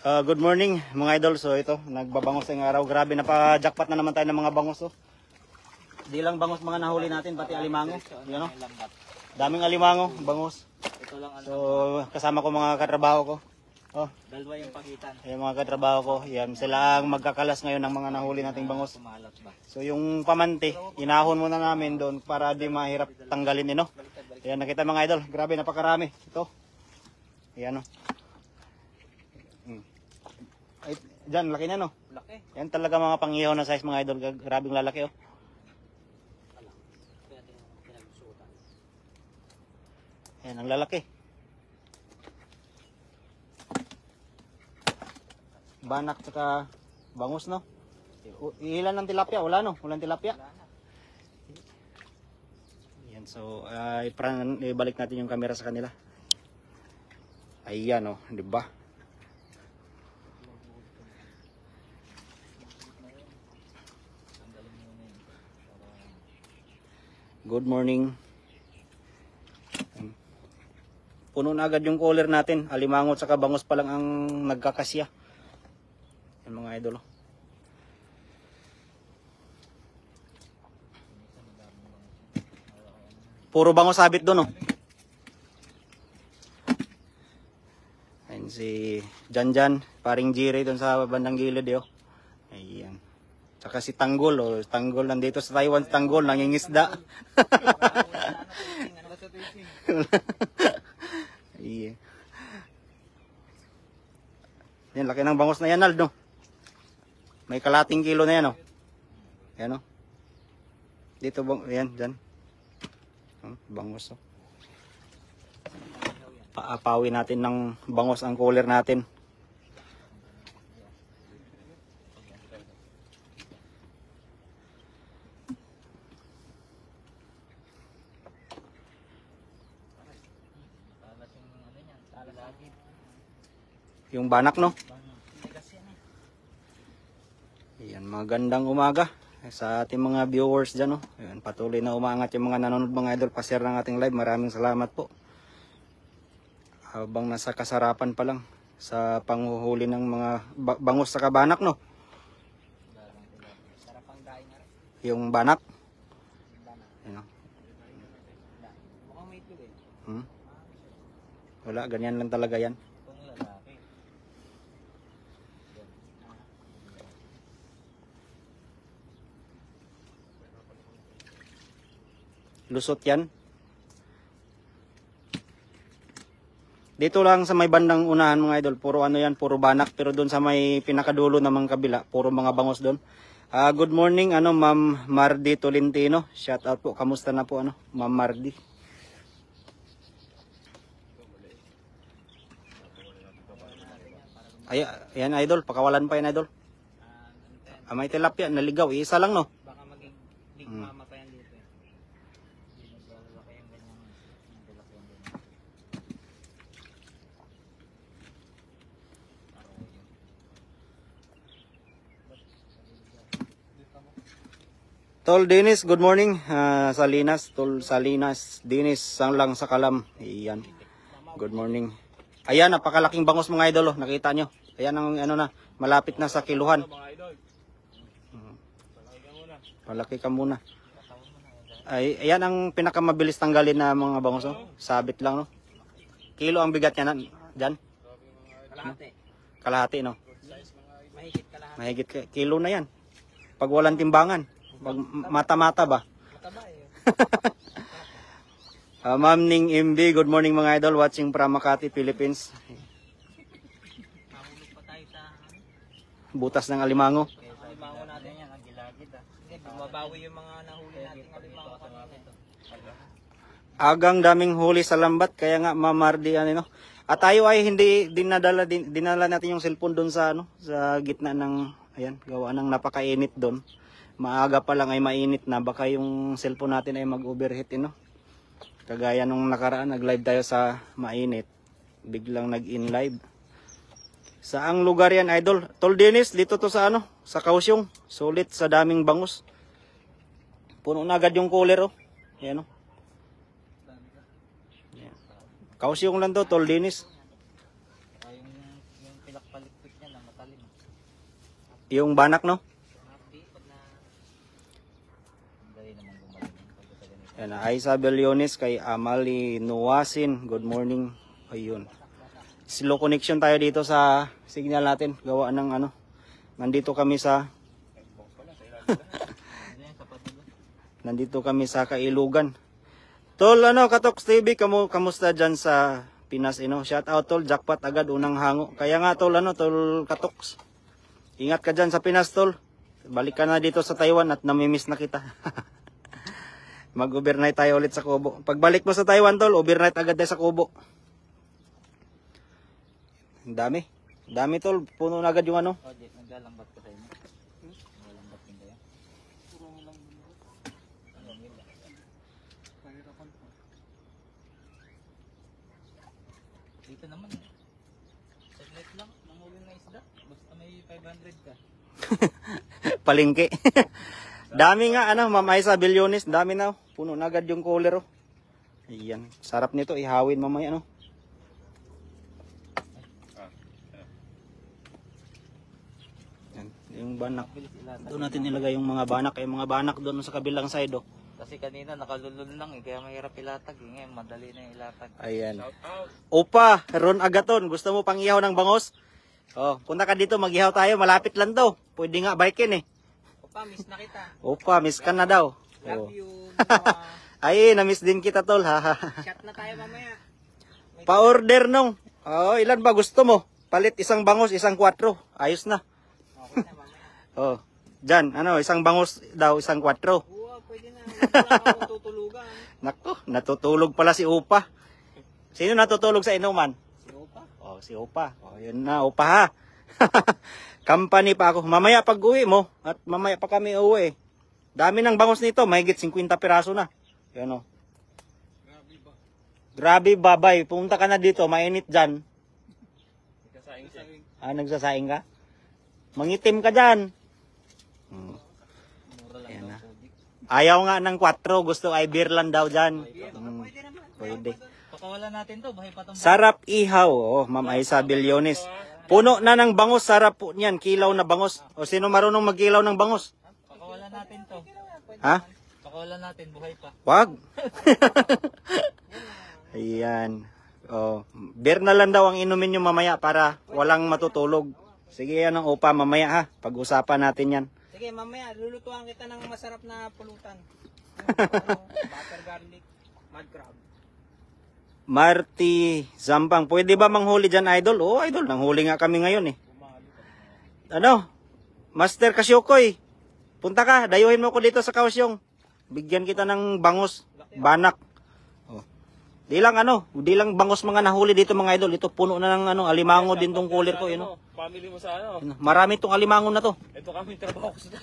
Good morning mga idol. So ito, nagbabangos ngayong araw. Grabe, napa-jackpot na naman tayo ng mga bangos. Oh. Di lang bangos mga nahuli natin, pati alimango. Yan, oh. Daming alimango, bangos. Ito lang So kasama ko mga katrabaho ko. Oh, dalawa yung pagitan. yung mga katrabaho ko, yan sila ang magkakalas ngayon ng mga nahuli nating bangos. So yung pamante, inahon muna namin doon para di mahirap tanggalin no. Ayan, nakita mga idol, grabe napakarami. Ito. Ayan oh. Ay, dyan, laki na no. Laki. Yan talaga mga pangyaw na size mga idol, grabing lalaki oh. Ayan, ang lalaki. Banak tsaka bangus no. Ilan ng tilapia? Wala no, walang tilapia. Yan, so ibalik natin yung camera sa kanila. Ayan oh, di ba? Good morning. Puno na agad yung cooler natin. Alimango at saka bangus pa lang ang nagkakasya. Yan mga idol. Puro bangus sabit doon. Oh. Ayan si Janjan, paring Jire doon sa bandang gilid. Oh. Ayan. Saka si Tanggol. Oh. Tanggol nandito sa Taiwan. Tanggol nangingisda. Yeah. Yan, laki ng bangus na yan, Aldo. May kalating kilo na yan, oh. Yan, oh. Dito, yan, dyan. Bangus, oh. Paapawi natin ng bangus ang cooler natin. Yung banak no. Ayan, magandang umaga sa ating mga viewers dyan no. Ayan, patuloy na umaangat yung mga nanonood mga idol. Pa-share ng ating live. Maraming salamat po. Habang nasa kasarapan pa lang sa panghuhuli ng mga bangus sa banak no. Yung banak. Ayan, wala, ganyan lang talaga yan. Lusot yan. Dito lang sa may bandang unahan mga idol, puro ano yan, puro banak. Pero doon sa may pinakadulo namang kabila, puro mga bangos doon. Good morning Ma'am Mardi Tolentino. Shout out po. Kamusta na po Ma'am Mardi? Ayan idol, pakawalan pa yan idol. May tilapia, naligaw. Isa lang no. Baka maging big mama pa yan dito. Tol Dennis, good morning. Salinas, Tol Salinas, Dennis, Sanglang sa Kalam. Ayan. Good morning. Ayan, napakalaking bangus mga idol, oh. Nakita nyo. Ayan ang na, malapit na sa kiluhan. Malaki ka muna. Ayan ang pinakamabilis tanggalin na mga bangus, oh. Sabit lang, no. Kilo ang bigat niya dyan. Kalahati. Kalahati, no. Mahigit kalahati. Mahigit kilo na yan. Pag walang timbangan. Pag mata-mata ba? Mataba eh. Ma'am Ning MB, good morning mga idol, watching from Makati, Philippines. Mahulog pa tayo sa Butas ng alimango. alimango natin yan, ang gilagid Hindi, bumabawi yung mga nahuli natin alimango kanina. Agang daming huli sa lambat, kaya nga mamardi no. At tayo ay hindi dinala natin yung cellphone doon sa sa gitna ng ayan, gawa ng napakainit doon. Maaga pa lang ay mainit na, baka yung cellphone natin ay mag-overheat Kagaya nung nakaraan, nag-live tayo sa mainit. Biglang nag-in live. Saang lugar yan, idol? Tol Dennis, dito to sa sa Kaohsiung. Sulit sa daming bangus. Puno na agad yung cooler, oh. Ayan, oh. Kaohsiung lang to, Tol Dennis. Yung pilak palikpik Yung banak, no? Yan, Aiza Bellones kay Amali Nuwasin. Good morning. Ayun. Slow connection tayo dito sa signal natin. Gawa ng ano. Nandito kami sa Nandito kami sa Kailugan. Tol, ano, Katox TV, kamusta dyan sa Pinas, Shout out, Tol, jackpot agad, unang hango. Kaya nga, Tol, Tol Katox. Ingat ka dyan sa Pinas, Tol. Balik ka na dito sa Taiwan at namimiss na kita. Mag-overnight tayo ulit sa Kubo. Pagbalik mo sa Taiwan, Tol, overnight agad tayo sa Kubo. Ang dami. Dami, Tol. Puno na agad yung ano. Naglalambat ka tayo. Naglalambat din kayo. Dito naman. Saglit lang. Nanguling na isda. Basta may 500 ka. Palingki. Dami nga, Ma'am Aiza Bellones. Dami na. Puno na agad yung cooler, oh. Ayan. Sarap nito. Ihawin mamaya, Yan. Yung banak. Doon natin ilagay yung mga banak. Yung mga banak doon sa kabilang side, oh. Kasi kanina nakalulun lang kaya mahirap ilatag. Ngayon madali na ilatag. Ayan. Opa, Ron Agaton. Gusto mo pang ihaw ng bangos? Oh, punta ka dito. Mag-ihaw tayo. Malapit lang daw. Pwede nga bikin, eh. Opa, miss na kita. Opa, miss ka na daw. Love Oh. you. Ay, na-miss din kita, Tol. Chat na tayo mamaya. Pa-order nung. Oh, ilan ba gusto mo? Palit isang bangos, isang 4. Ayos na. Okay na mamaya. Oh. Diyan, isang bangos daw, isang 4. Oo, pwede na. Wala akong tutulugan. Nako, natutulog pala si Upa. Sino natutulog sa inuman? Si Opa. Oh, si Upa. Oh, yun na, Upa ha. Company pa ako. Mamaya pag uwi mo, at mamaya pa kami uwi. Dami ng bangos nito, mahigit 50 piraso na. Yan, oh. Grabe babay, pumunta ka na dito, mainit dyan. Nagsasaing ka? Mangitim ka dyan. Mura lang Ayan daw na. tubig. Ayaw nga ng 4, gusto ay beer lang daw dyan. Pwede naman. Pwede. Pakawalan natin to, bahay pa tong Sarap ihaw, oh, Ma'am Aiza Bellones. Puno na ng bangos, sarap po niyan, kilaw na bangos. O sino marunong magkilaw ng bangos? Pakawalan natin to. Ha? Pakawalan natin, buhay pa. Wag. Ayan. Oh, beer na lang daw ang inumin nyo mamaya para walang matutulog. Sige, yan ang Upa mamaya ha. Pag-usapan natin yan. Sige, mamaya lulutuan kita ng masarap na pulutan. Butter garlic, mud crab. Marty Zampang, pwede ba manghuli dyan, Idol? Oo, Idol, nanghuli nga kami ngayon eh. Master Kasyokoy, punta ka, dayuhin mo ko dito sa Kaohsiung. Bigyan kita ng bangos, banak. Oh. Di lang bangos mga nahuli dito mga Idol. Ito puno na ng alimango din tong cooler ko, Family mo sa Marami tong alimango na to. Ito kami trabaho ko sa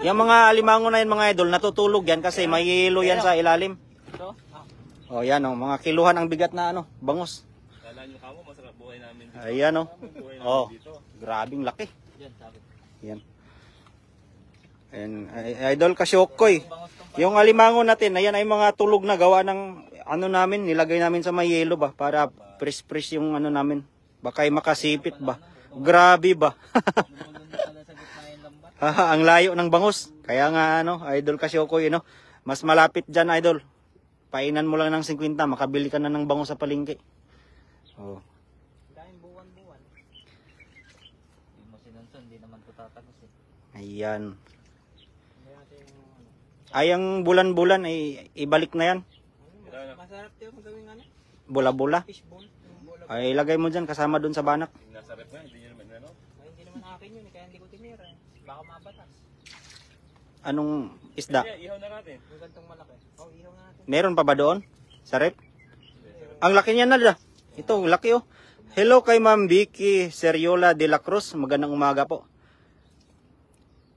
Yung mga alimango na yan mga Idol, natutulog yan kasi may yelo yan sa ilalim. Ito? Oh, yan mga kiluhan ang bigat na bangos. Kala nyo kamo, masarap buhay namin dito. Ayan Buhay namin Oh, dito. grabing laki. Diyan, sabi. Yan. And Idol Kasyokoy. Yung alimango natin, ayan ay mga tulog na gawa ng namin, nilagay namin sa may yelo ba para press yung namin. Baka ay makasipit ba. Grabe ba. Nulun na pala sa gitna yung lambat. Ang layo ng bangus. Kaya nga Idol Kasyokoy, mas malapit diyan, Idol. Painan mo lang ng 50, makabili ka na ng bangus sa palengke. Oh. Dahil buwan-buwan. Hindi mo sinunsun, hindi naman ito tatagos eh. Ayan. Ay, ang bulan-bulan ay ibalik na yan. Masarap ito magawin Bula-bula. fishball. Yung bola. Ay, ilagay mo dyan kasama dun sa banak. Nasa rep nga, hindi nyo naman Ay, hindi naman akin yun, kaya hindi ko tinira. Baka mabatas. Anong isda? Kaya ihaw na natin. Yung gantong malaki. Oh, ihaw na natin. Meron pa ba doon? Sa rep? Ang laki niya na. Ito, laki oh. Hello kay Ma'am Vicky Seriola de la Cruz. Magandang umaga po.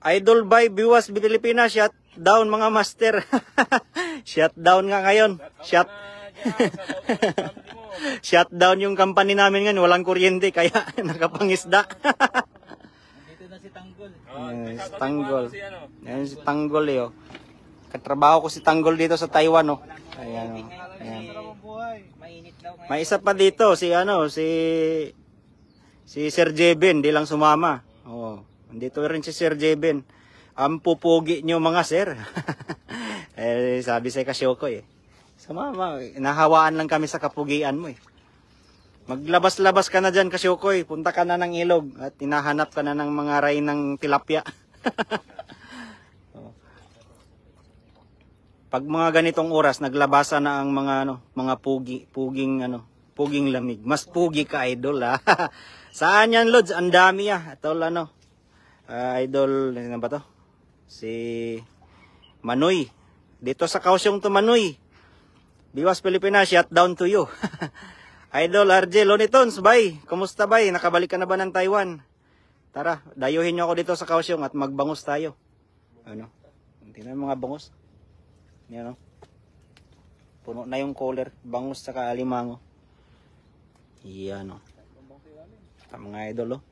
Idol by Biwas Pilipinas. Shut down mga master. Shut down nga ngayon. Shut Family mo. Shut down yung company namin ngayon. Walang kuryente kaya nakapangisda. Dito na si Tanggol. Si Tanggol. Ayan si Tanggol oh. Katrabaho ko si Tanggol dito sa Taiwan oh. Ayan oh. Ayan. Mainit daw ngayon. May isa pa dito si si Sir Jeben, di lang sumama. Oh, Dito rin si Sir Jeben. Ang pupugi nyo mga sir. Eh, sabi sa Kasyoko eh. Sumama, nahawaan lang kami sa kapugian mo eh. Maglabas-labas ka na dyan Kasyoko eh. Punta ka na ng ilog at hinahanap ka na ng mga ray ng tilapia. Pag mga ganitong oras, naglabasa na ang mga puging lamig. Mas pugi ka, idol, ha. Saan yan, Lods? Ang dami, ah. Ito, idol, ano ba to? Si Manoy. Dito sa Kaohsiung to, Manoy. Biwas Pilipinas, shout down to you. Idol, RJ Lonitons, bye. Kumusta, bye? Nakabalik ka na ba ng Taiwan? Tara, dayuhin nyo ako dito sa Kaohsiung at magbangus tayo. Ano? Tingnan mga bangus. Yan o. Puno na yung cooler. Bangus saka alimango. Yan o. Mga idol o.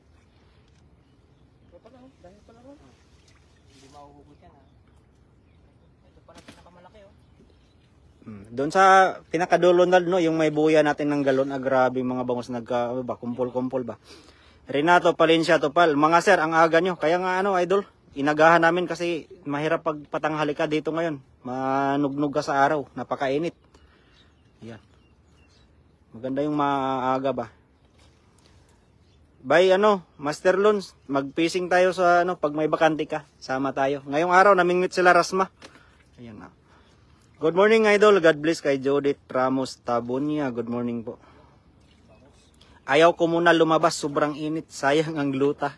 Hindi mahuhugot yan, ha? Ito pa na pinakamalaki, oh. Doon sa pinakadulo na, no, yung may buya natin ng galon. Grabe mga bangus. Kumpol-kumpol ba? Renato Palencia Topal. Mga sir, ang aga nyo. Kaya nga idol. Inagahan namin kasi mahirap pagpatanghali ka dito ngayon. Manugnog ka sa araw. Napakainit. Yan. Maganda yung maaga ba. Bye Master Lons. Mag-fishing tayo sa pag may bakante ka. Sama tayo. Ngayong araw namingwit sila Rasma. Ayan na. Good morning idol. God bless kay Judith Ramos Tabunya. Good morning po. Ayaw ko muna lumabas. Sobrang init. Sayang ang gluta.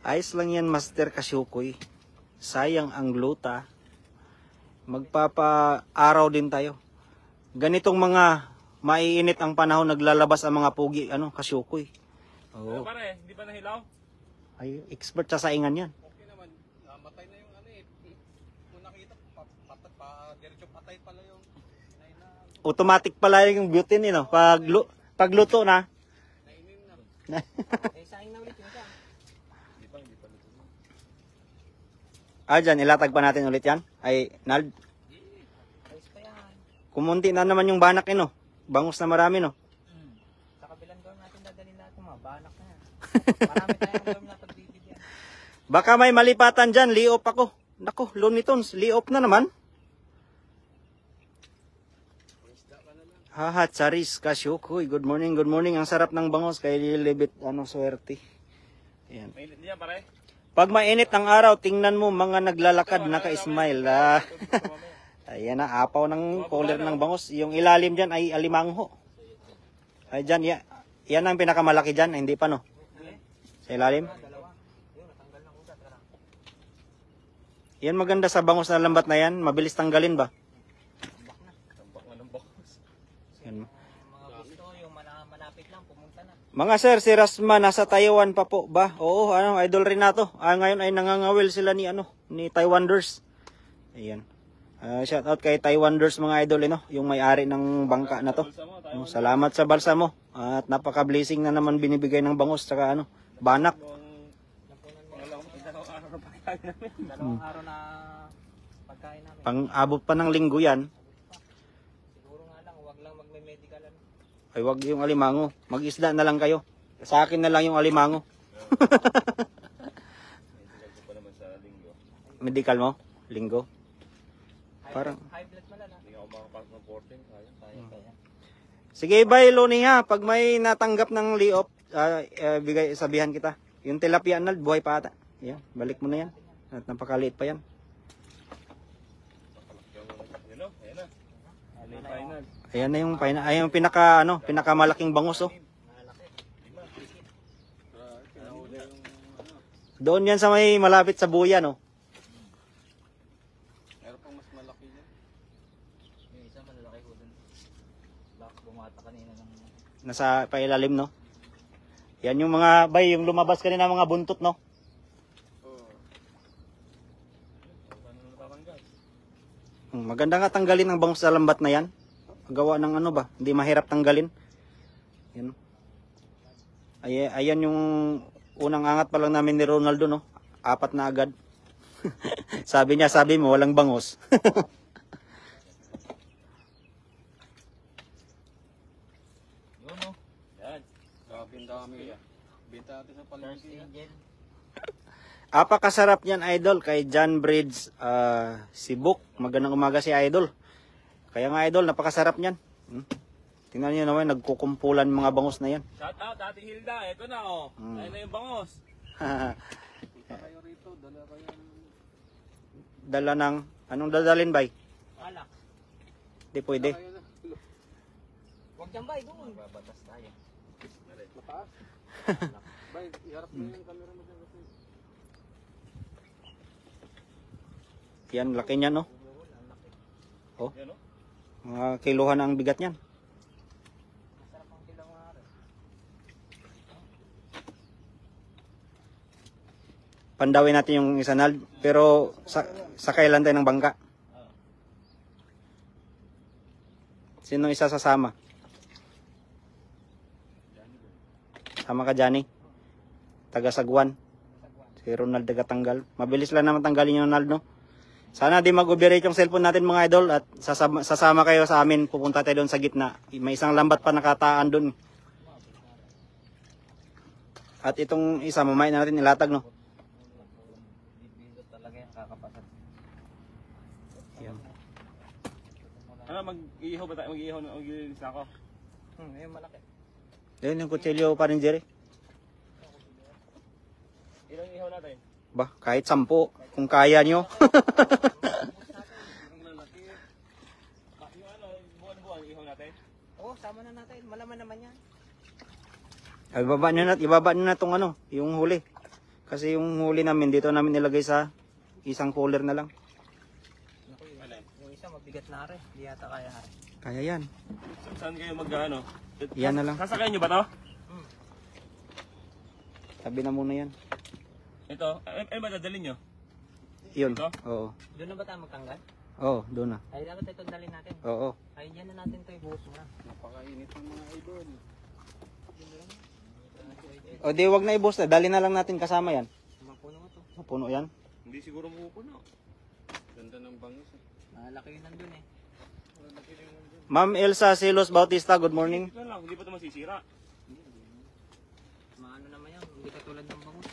Ayos lang yan, Master Kasyukoy. Sayang ang gluta. Magpapa-araw din tayo. Ganitong mga maiinit ang panahon, naglalabas ang mga pugi, Kasyukoy. Ano pare, hindi ba nahilaw? Ay, expert sa saingan yan. Okay naman, namatay na yung kung nakita, diretso patay pala yung Automatic pala yung butane, Pagluto na. nainim na. Eh, saing na ulit yun siya. Dyan, ilatag pa natin ulit yan. Ay, Nald, Ayos pa yan. kumunti na naman yung banak, Bangus na marami, Sa kabilang dorm natin dadalhin lahat ng mga banak na yan. Marami tayong dorm na pagbibigyan. Baka may malipatan dyan, liop ako. Nako, Looney Tunes, liop na naman. Haha, Charis, Kasyukoy. Good morning, good morning. Ang sarap ng bangus kay Lilibit, swerte. Ayan. Mainit niya pare. Pag mainit ang araw, tingnan mo mga naglalakad, naka-smile. Ayan na, apaw ng color ng bangus. Yung ilalim dyan ay alimango. Ay dyan, yan ang pinakamalaki dyan, hindi pa Sa ilalim. Dalawa. Yun, natanggal ng ugat. Tara. Yan maganda sa bangus na lambat na yan, mabilis tanggalin ba? Tambak nga ng bakos. Yan. Mga gusto, yung malapit lang, pumunta na. Mga sir, si Rasma nasa Taiwan pa po ba? Oo, idol Renato. Ngayon ay nangangawil sila ni Taiwanders. Ayan. Shout out kay Taiwanders mga idol, yung may-ari ng bangka na to. Salamat sa balsa mo. At napaka-blessing na naman binibigay ng bangus saka banak. Dalawang araw na pagkain namin. Pang-abot pa ng linggo yan. Siguro nga lang, wag lang magme-medical. Ay wag yung alimango. Mag-isda na lang kayo. Sa akin na lang yung alimango. Medical mo? Linggo? Parang High blood malala. Hindi ako makapasok ng 14. Kaya. sige, bye Loni ha. Pag may natanggap ng liop, sabihan kita. Yung tilapia na buhay pa ata. Yan, balik mo na yan. At napakaliit pa yan. Ayan na. Final. Ayan na yung yung pinakamalaking bangus Doon yan sa may malapit sa buya Meron pang mas malaki yan. Yung isa malalaki ko dun. Baka bumata kanina ng... Nasa pailalim Yan yung mga yung lumabas kanina mga buntot Maganda nga tanggalin ang bangus sa lambat na yan. Gawa ng hindi mahirap tanggalin. Yan. Ayan yung unang angat pa lang namin ni Ronaldo 4 na agad. Sabi mo walang bangus. Yan. Grabe ang dami yan. Benta natin sa palengke. Apakasarap niyan, Idol, kay John Bridge Sibuk. Magandang umaga si Idol. Kaya nga, Idol, napakasarap niyan. Tingnan niyo naman, nagkukumpulan mga bangus na yan. Shout out, Ate Hilda. Ito na, oh. Ayun na yung bangos. Kayo rito, dala kayo. Dala ng, anong dadalhin, bay? Alak. Di pwede. Kayo na. Huwag dyan ba, doon. Babatas tayo. Mataas. Bay, iharap mo yung camera mo dyan kasi. Yan, laki niyan, no? Oh, Yan, oh. mga kiluhan ang bigat niyan. Masarap ang kilaw nga rin. Pandawin natin yung isa nal, pero sakay lang tayo ng bangka. Sino isa sasama? Sama ka, Johnny? Taga Sagwan. Si Ronald taga Tanggal. Mabilis lang naman tanggalin yung Ronald, no? Sana di mag-overrate yung cellphone natin, mga idol, at sasama kayo sa amin. Pupunta tayo doon sa gitna. May isang lambat pa nakataan doon. At itong isa, mamaya na natin ilatag, no? Dito talaga yan, kakapasat. Yan. Ano, mag-iihaw ba tayo? Mag-iihaw na ako. Yung malaki. Yan yung kutsilyo pa rin, Jerry. Ilang ihaw natin? Ba, kahit 10, kung kaya nyo. Yung ano, buwan-buwan, ihaw natin? Oo, sama na natin. Malaman naman yan. Ibaba nyo na itong ano, yung huli. Kasi yung huli namin, dito namin nilagay sa isang cooler na lang. Yung isa mabigat na rin. Hindi yata kaya rin. Kaya yan. Saan kayo mag-ano? Yan na lang. Sasakay nyo ba to? Sabi na muna yan. Ito, ay ba dadalhin nyo? Yun. Ito? Oo. Doon na ba tayo magtanggal? Oo, doon na. Ay, dapat ito dalhin natin. Oo. Ay, dyan na natin ito ibuhos na. Napakainit ng mga idol. O di, wag na i-boss na. Dali na lang natin kasama yan. Mapuno ko to. Puno yan. Hindi siguro mapupuno. Ganda ng bangis. Malaki yun nandun eh. Ma'am Elsa Silos Bautista, good morning. Ito lang, hindi pa ito masisira. Maano naman yan. Hindi katulad ng bangus.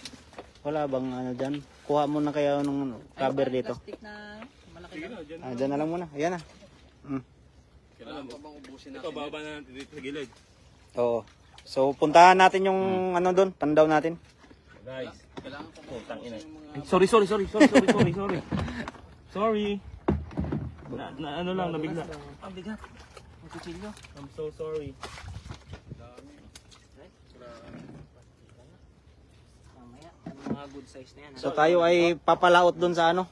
Wala bang ano dyan? Kuha mo na kayo ng cover Ay, dito. plastic na malaki Sige na. na, dyan na. Dyan na lang muna. Ayan na. Kailangan pa bang ubusin natin? Ito, baba na natin dito sa gilid. Oo. So, puntahan natin yung ano doon. Pandaw natin. Guys. Kailangan pa bang Putang ina. ubusin yung mga... Sorry. Sorry. Na ano lang, nabigla. Ang bigat. Ang kutsilyo. I'm so sorry. Dami. Mamaya. Mga good size na yan. So, tayo ay papalaot doon sa ano.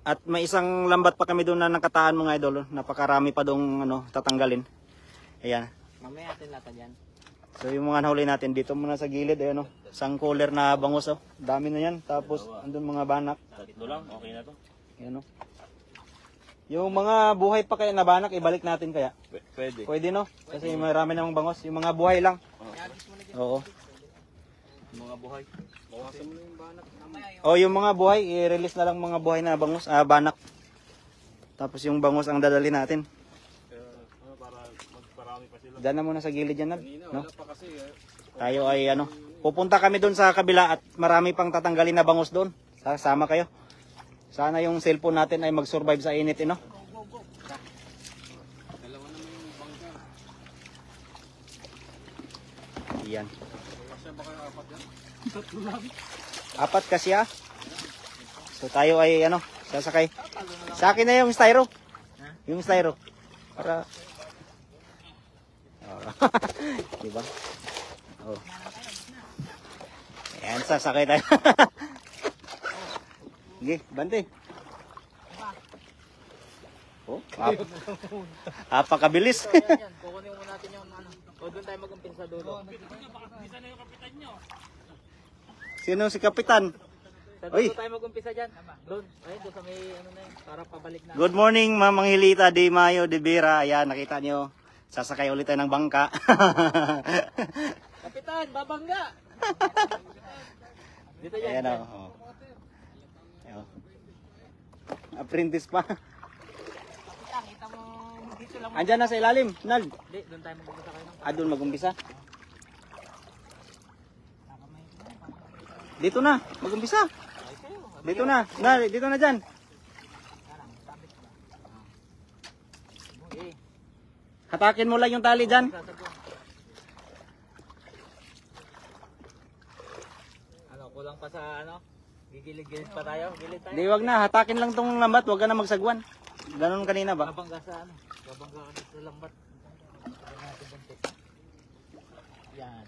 At may isang lambat pa kami doon na nakataan, mga idol. Napakarami pa doon ano, tatanggalin. Ayan. Mamaya natin lata dyan. So, yung mga nahuli natin dito muna sa gilid. Ayan o. Isang cooler na bangus o. Dami na yan. Tapos, andun mga banak. Tatlo lang, okay na to. Ayan o. Yung mga buhay pa kaya na banak, ibalik natin kaya. Pwede. Pwede no? Kasi marami namang bangos. Yung mga buhay lang. Oo. Mga buhay. Bawasan mo na yung banak. O yung mga buhay, i-release na lang mga buhay na bangus, banak. Tapos yung bangus ang dadali natin. Para magparami pa sila. Diyan na muna sa gilid yan, Kanina, no? wala pa kasi eh. Tayo ay ano, pupunta kami doon sa kabila at marami pang tatanggalin na bangus doon. Sama kayo. Sana yung cellphone natin ay mag-survive sa init, no? Dalawa naman yung bangka. Yan. Kasi baka apat yan. Apat kasi So tayo ay ano, sasakay. Sa akin na yung styro. Yung styro. Para diba? Oh. Ayan, sasakay tayo. Sige, bante. Oh, apakabilis. Yan, kukunin mo natin yung ano. O doon tayo mag-umpisa dulo. Sino si Kapitan? Sa Uy. dulo tayo mag-umpisa dyan. Doon. Ayun, doon sa may ano na yun. Para pabalik na. Good morning, Ma'am Angelita Di Mayo de Vera. Ayan, nakita nyo. Sasakay ulit tayo ng bangka. Kapitan, babangga! Dito dyan. Ayan o. Oh. Ayan. Apprentice pa. Kapitan, kita mo dito lang. Andyan na sa ilalim, Nal. Hindi, doon tayo mag-umpisa kayo. Doon mag-umpisa. Dito na, mag-umpisa. Dito na, dito na dyan. Hatakin mo lang yung tali dyan. Ano, kulang pa sa ano? Gigilid-gilid pa tayo? Gilid tayo? Di, wag na, hatakin lang tong lambat, wag ka na magsagwan. Ganon kanina ba? Babangga sa ano? Babangga ka sa lambat. Ayan natin buntis. Yan.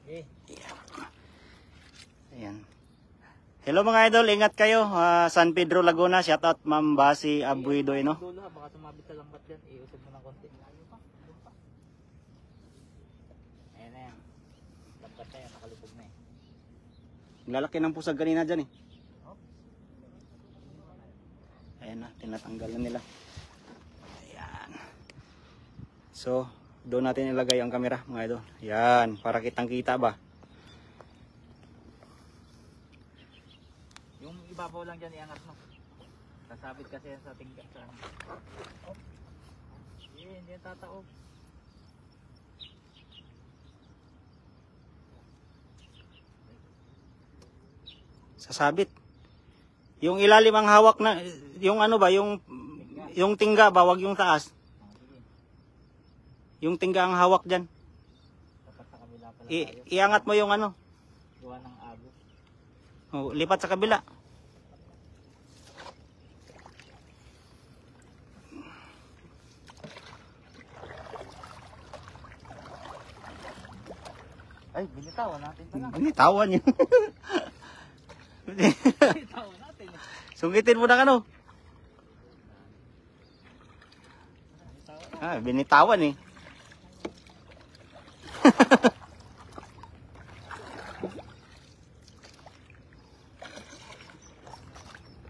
Okay. Ayan. Hello mga idol, ingat kayo. San Pedro, Laguna, shoutout Ma'am Basi Abuidoy, no? Dulo ha, baka sumabit sa lambat dyan. Iusog mo ng konti. Ayan na yan. Lambat na yan, nakalubog na eh. Lalaki ng pusag kanina dyan eh. Ayan na, tinatanggal na nila. Ayan. So, doon natin ilagay ang kamera mga idol. Ayan, para kitang kita ba? Yung ibabaw lang dyan, iangat mo. Sasabit kasi yan sa tingga. Sa ano. Oh. Hindi yan tataob. Sasabit. Yung ilalim ang hawak na, yung ano ba, yung tingga ba, wag yung taas. Yung tingga ang hawak dyan. Dapat sa kabila pala tayo. Iangat mo yung ano. Gawa ng agos. Oh, lipat sa kabila. Ay, binitawan natin pala. Binitawan yun. Binitawan natin. Sungitin mo na ano. Binitawan eh.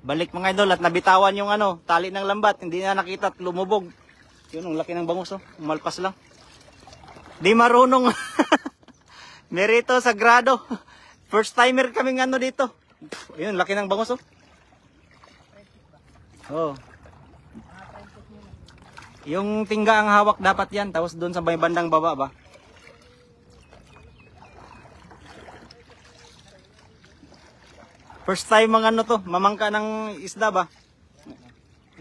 Balik mga idol at nabitawan yung ano, tali ng lambat. Hindi na nakita at lumubog. Yun, ang laki ng bangus oh. Umalpas lang. Di marunong. Merito sagrado. First timer kaming ano dito. Yun, laki ng bangus oh. Oh. Yung tingga ang hawak dapat yan. Tapos doon sa may bandang baba ba. First time mga ano to, mamangka ng isda ba?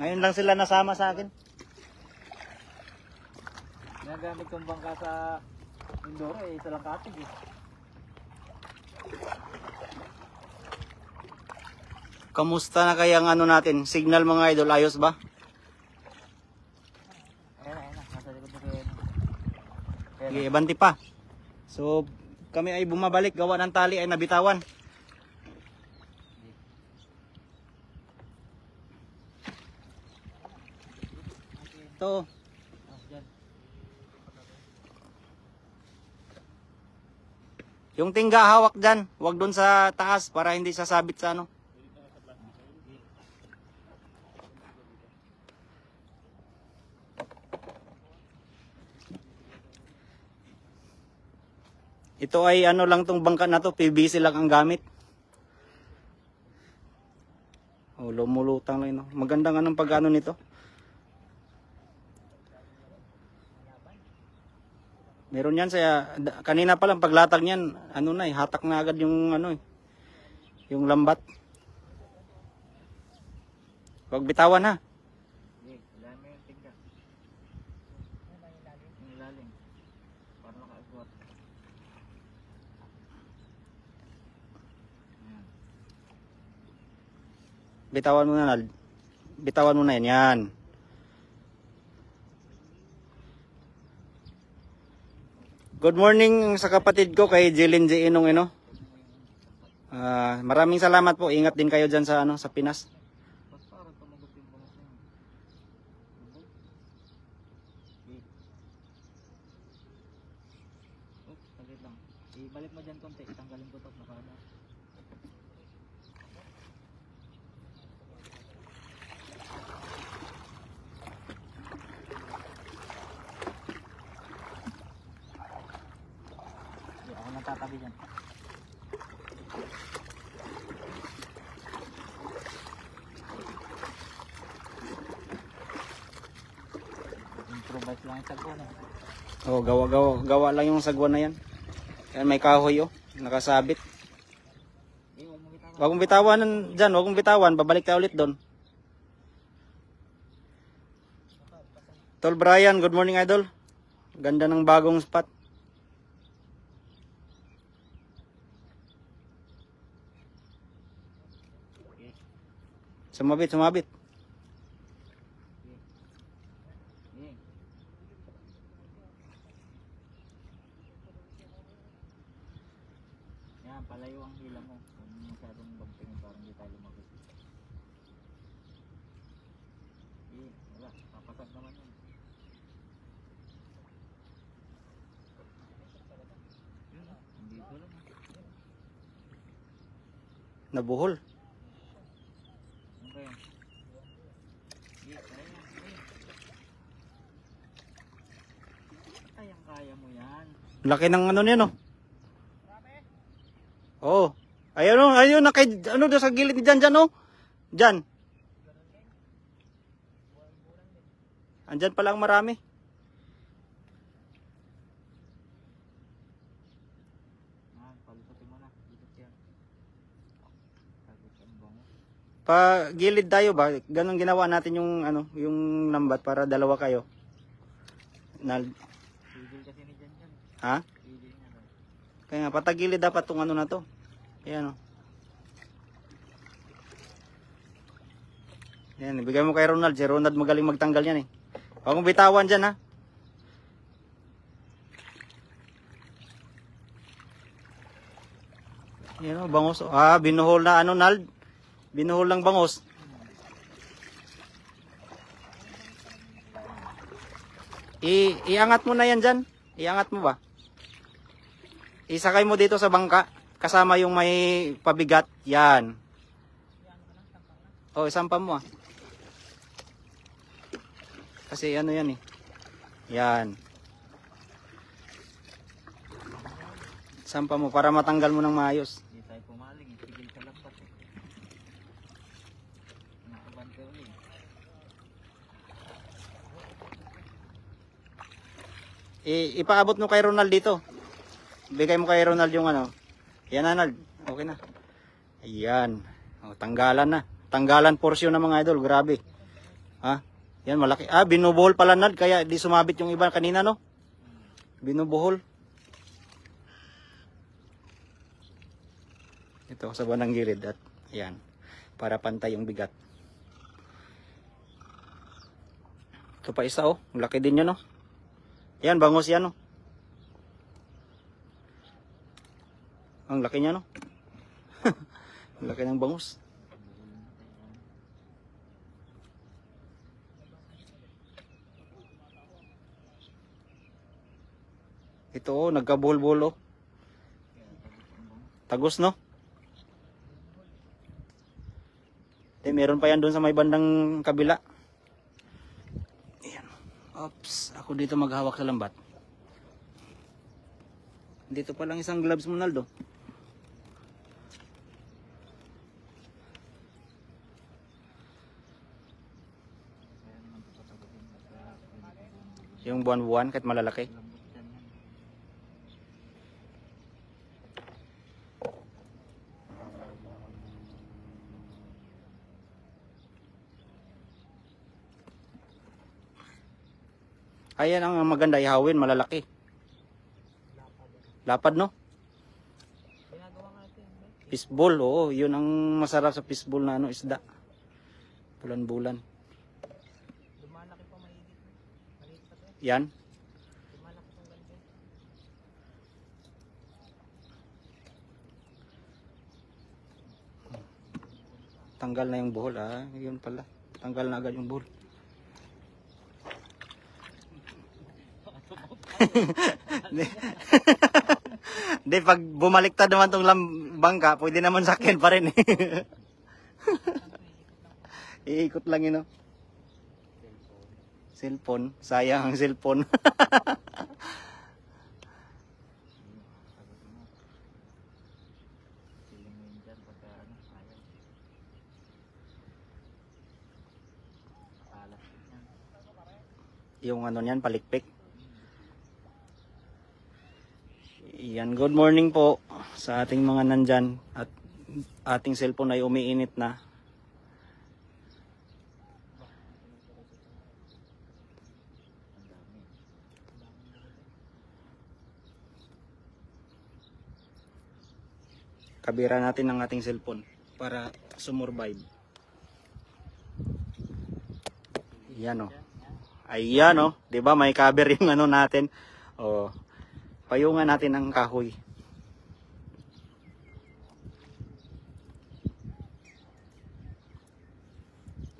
Ngayon lang sila nasama sa akin. Ginagamit kong bangka sa Mindoro eh, isa lang katig eh. Kamusta na kaya ang ano natin? Signal mga idol, ayos ba? Ayan na, nasa likod na kayo. Okay, banti pa. So, kami ay bumabalik, gawa ng tali ay nabitawan. Ito. Yung tingga hawak dyan, wag doon sa taas para hindi sasabit sa ano. Ito ay ano lang tong bangka na to, PVC lang ang gamit. Oh, lumulutang lang no. Maganda nga ng pag-ano nito. Meron yan sa kanina pa lang paglatag niyan, ano na eh, hatak na agad yung ano eh. Yung lambat. Huwag bitawan ha. Hindi, wala mo yung tingga. Yung ilalim. Para nakaagwat. Bitawan mo na, Nald. Bitawan mo na yan. Yan. Good morning sa kapatid ko kay Jilin J. Inong ino. Maraming salamat po. Ingat din kayo dyan sa ano sa Pinas. Mas parang tumagot yung bangas na yun. Oops, saglit lang. Ibalik mo dyan konti. Tanggalin ko ito. Nakala. Ako nang tatabi dyan. Improvise lang yung sagwa na. Oh, gawa lang yung sagwan na yan. Yan may kahoy oh. Nakasabit. Wag mong bitawan dyan, wag mong bitawan. Babalik tayo ulit doon. Tol Brian, good morning idol. Ganda ng bagong spot. Sumabit, sumabit. Yan, palayo ang hila mo. Kung masyadong bagtingin, parang di tayo lumabas. Wala, papasag naman yun. Hindi ko lang. Nabuhol. Ano ba yan? Kaya mo yan. Laki ng ano niya, no? Oo. Ayun, no? Ayun, ano doon sa gilid dyan, dyan, no? Dyan. Andyan pala ang marami. Palusatin mo na. Dito siya. Tapos ang bango. Pa gilid tayo ba? Ganon ginawa natin yung ano, yung lambat para dalawa kayo. Pigil kasi ni Jan Jan. Ha? Pigil niya daw. Kaya nga patagilid dapat tong ano na to. Ayan, oh. Yan, ibigay mo kay Ronald. Si Ronald magaling magtanggal yan eh. Huwag mong bitawan dyan, ha? Yan, oh, bangos. Ah, binuhol na ano, Nald? Binuhol ng bangos. Iangat mo na yan dyan. Iangat mo ba? Isakay mo dito sa bangka. Kasama yung may pabigat. Yan. Oh, isampa mo ah. Kasi ano yan eh. Yan. Sampa mo para matanggal mo ng maayos. Hindi tayo pumaling. Pigil sa lampas eh. Nakabante ulit. Ipaabot mo kay Ronald dito. Bigay mo kay Ronald yung ano. Yan, Ronald. Okay na. Ayan. O, tanggalan na. Tanggalan portion ng mga idol. Grabe. Ha? Yan, malaki. Ah, binubuhol pala, Nald. Kaya di sumabit yung iba kanina, no? Binubuhol. Ito, sa banang gilid. At, ayan. Para pantay yung bigat. Ito pa isa, oh. Laki din yan, no? Yan, bangos yan, no? Ang laki niya, no? Ang laki ng bangus. Ito, oh, nagkabuhol-buhol, oh. Tagos, no? Meron pa yan doon sa may bandang kabila. Ayan. Oops, ako dito maghawak sa lambat. Dito pa lang isang gloves mo, Naldo. Yung buwan-buwan kahit malalaki. Ayan ang maganda ihawin, malalaki. Lapad, no? Fishball, oo. Yun ang masarap sa fishball na ano, isda. Bulan-bulan. Lumalaki pa mahigit. Maliit pa to. Yan. Lumalaki pang ganito. Tanggal na yung buhol, ah. Yun pala. Tanggal na agad yung buhol. Hindi, pag bumaliktad naman tong bangka, pwede naman sakyan pa rin eh. Iikot lang yun, no? Cellphone. Sayang ang cellphone. Yung ano niyan, palikpik. Yan, good morning po sa ating mga nandyan at ating cellphone ay umiinit na. Kabira natin ang ating cellphone para sumurvive. Yan o. Ayan o. Diba may cover yung ano natin. O. Payungan natin ang kahoy.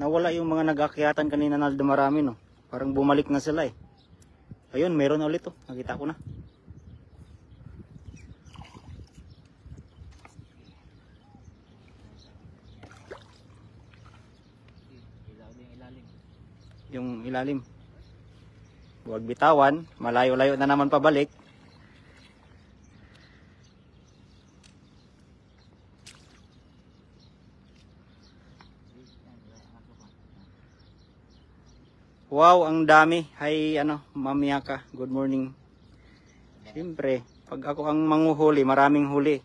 Nawala yung mga nag-akyatan kanina na dumarami no. Parang bumalik na sila eh. Ayun, meron na ulit oh. Nakita ko na. Yung ilalim. Huwag bitawan. Malayo-layo na naman pabalik. Wow, ang dami. Hi, Ma'am Miyaka. Good morning. Siyempre, pag ako ang manguhuli, maraming huli.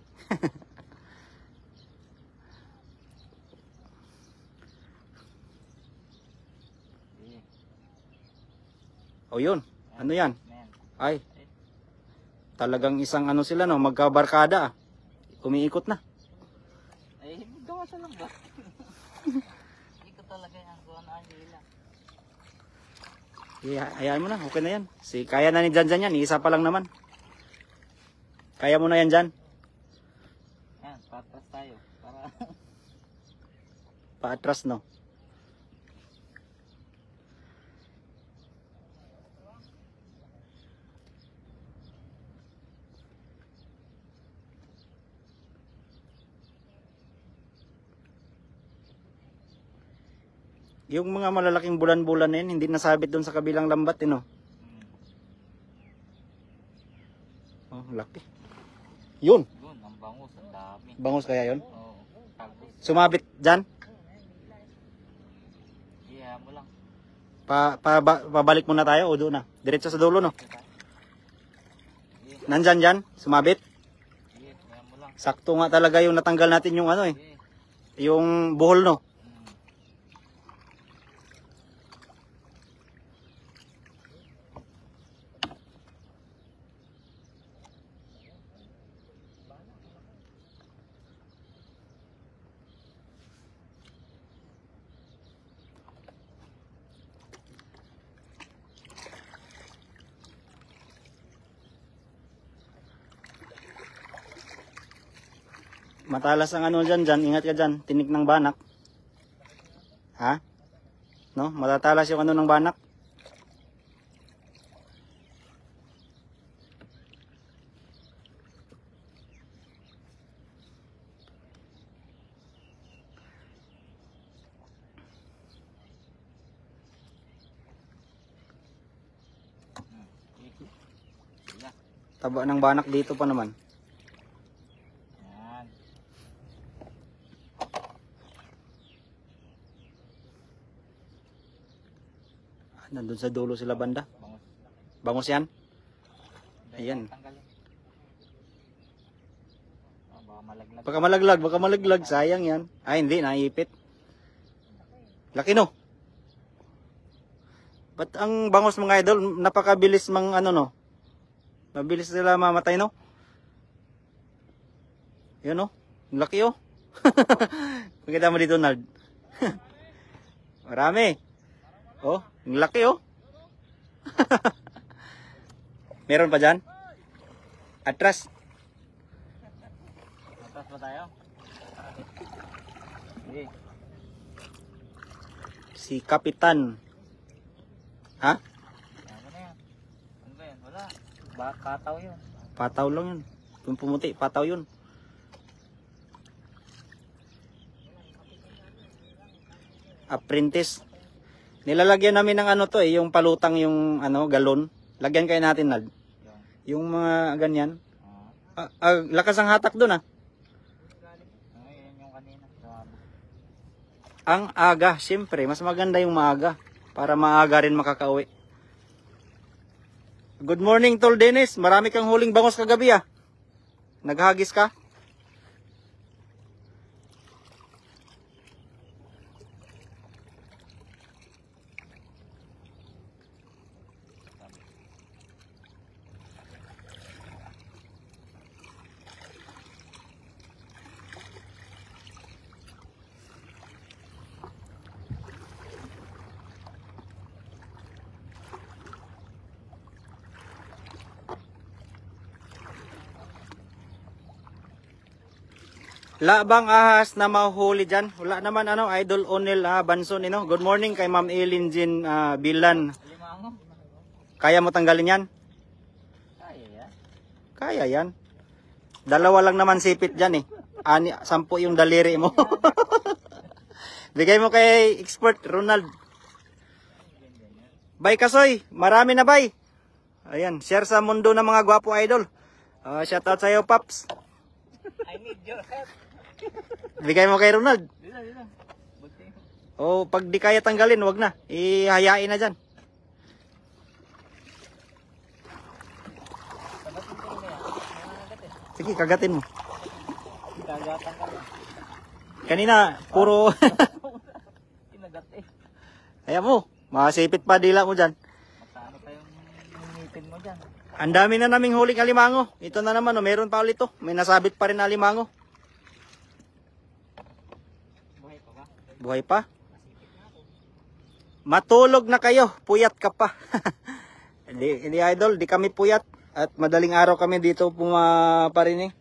O yun. Ano yan? Ay. Talagang isang ano sila no, magkabarkada. Umiikot na. Ay, gawa sa lang ba? Ikot talaga yan. Gawa na nila. Hayaan mo na, okay na yan. Kaya na ni Jan yan, isa pa lang naman. Kaya mo na yan, Jan. Yan, patras tayo. Para... Paatras, no? Yung mga malalaking bulan-bulan na yun, hindi nasabit doon sa kabilang lambat, no? Oh, laki. Yun! Yun, ang bangus, ang dami. Bangus kaya yun? Oo, tapos, Sumabit dyan? iya mo lang. Pabalik muna tayo o doon na? Diretso sa dulo, no? Nandyan dyan? Sumabit? Iya, iya mo lang. Sakto nga talaga yung natanggal natin yung ano eh. Yung buhol, no? Matalas ang ano dyan, ingat ka dyan, tinik ng banak. Ha? No? Matatalas yung ano ng banak. Taba ng banak dito pa naman. Nandun sa dulo sila banda. Bangus yan? Ayan. Baka malaglag. Sayang yan. Ay, hindi. Naipit. Laki no? Ba't ang bangus mga idol, napakabilis mang ano no? Mabilis sila mamatay no? Yun no? Laki oh. Pakita mo dito, Nard. Marami. Oh, ang laki oh. Meron pa dyan? Atras. Atras ba tayo? Sige. Si Kapitan. Ha? Ano na yan? Ano ba yan? Wala. Kataw yun. Pataw lang yun. Yung pumuti, pataw yun. Apprentice. Nilalagyan namin ng ano to eh, yung palutang yung ano, galon. Lagyan kayo natin, Nad. Yung mga ganyan. Lakas ang hatak doon ah. Ayun yung kanina. Ang aga, siyempre, mas maganda yung maaga. Para maaga rin makakauwi. Good morning, Tol Dennis. Marami kang huling bangos kagabi ah. Naghagis ka? Labang ahas na mahuhuli dyan. Wala naman ano, Idol Onel Banson. Good morning kay Ma'am Eileen Jean Bilan. Limango. Kaya mo tanggalin yan? Kaya yan. Kaya yan. Dalawa lang naman sipit dyan eh. 10 yung daliri mo. Bigay mo kay expert Ronald. Bay Kasoy, marami na bay. Ayan, share sa mundo ng mga gwapo idol. Shout out sa'yo Paps. I need your help. Bigay mo kay Ronald. Dito. Buti. O pag di kaya tanggalin, wag na. Ihayain na dyan. Sabatin ko rin yan. Nangangagat eh. Sige, kagatin mo. Kagatan ka lang. Kanina, puro... Kinagat eh. Ayan mo, masipit pa dila mo dyan. Magkano pa yung ngipin mo dyan? Ang dami na naming huling alimango. Ito na naman, meron pa ulit to. May nasabit pa rin na alimango. Buhay pa ba? Buhay pa. Matulog na kayo, puyat ka pa. Hindi idol, di kami puyat. At madaling araw kami dito pumaparinig.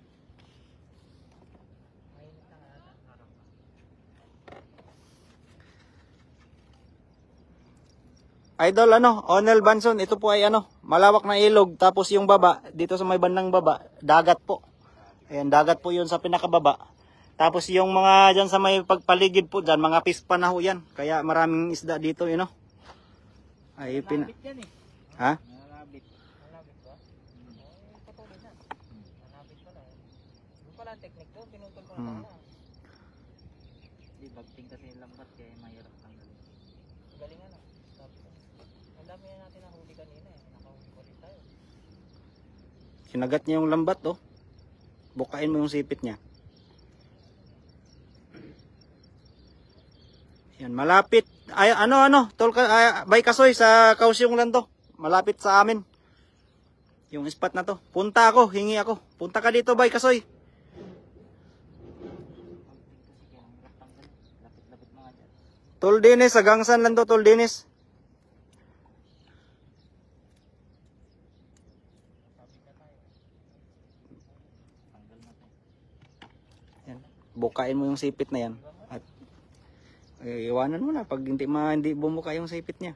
Idol Onel Banson, ito po ay malawak na ilog, tapos yung baba, dito sa may bandang baba, dagat po. Ayan, dagat po yun sa pinakababa. Tapos yung mga dyan sa may pagpaligid po dyan, mga pispa na ho yan. Kaya maraming isda dito, Ay, Malabit yan eh. Ha? Malabit. Malabit ba? Patuloy na. Malabit pala eh. Doon pala ang technique ko, pinutol ko na pala. Di bagting kasi yung lambat kaya mahirap tanggalin. Galing ano. Ang dami na natin nahuli kanina eh. Nakahuli ko rin tayo. Sinagat niya yung lambat, oh. Bukain mo yung sipit niya. Yan, malapit. Ay, tol Bay Kasoy, sa Kausyong lang to. Malapit sa amin. Yung spot na to. Punta ako, hingi ako. Punta ka dito, Bay Kasoy. Lapit-lapit mga dyan. Tol Dennis, sa Gangsan lang to, Tol Dennis. Yan. Bukain mo yung sipit na yan. At iwanan mo na pag hindi bumuka yung sipit niya.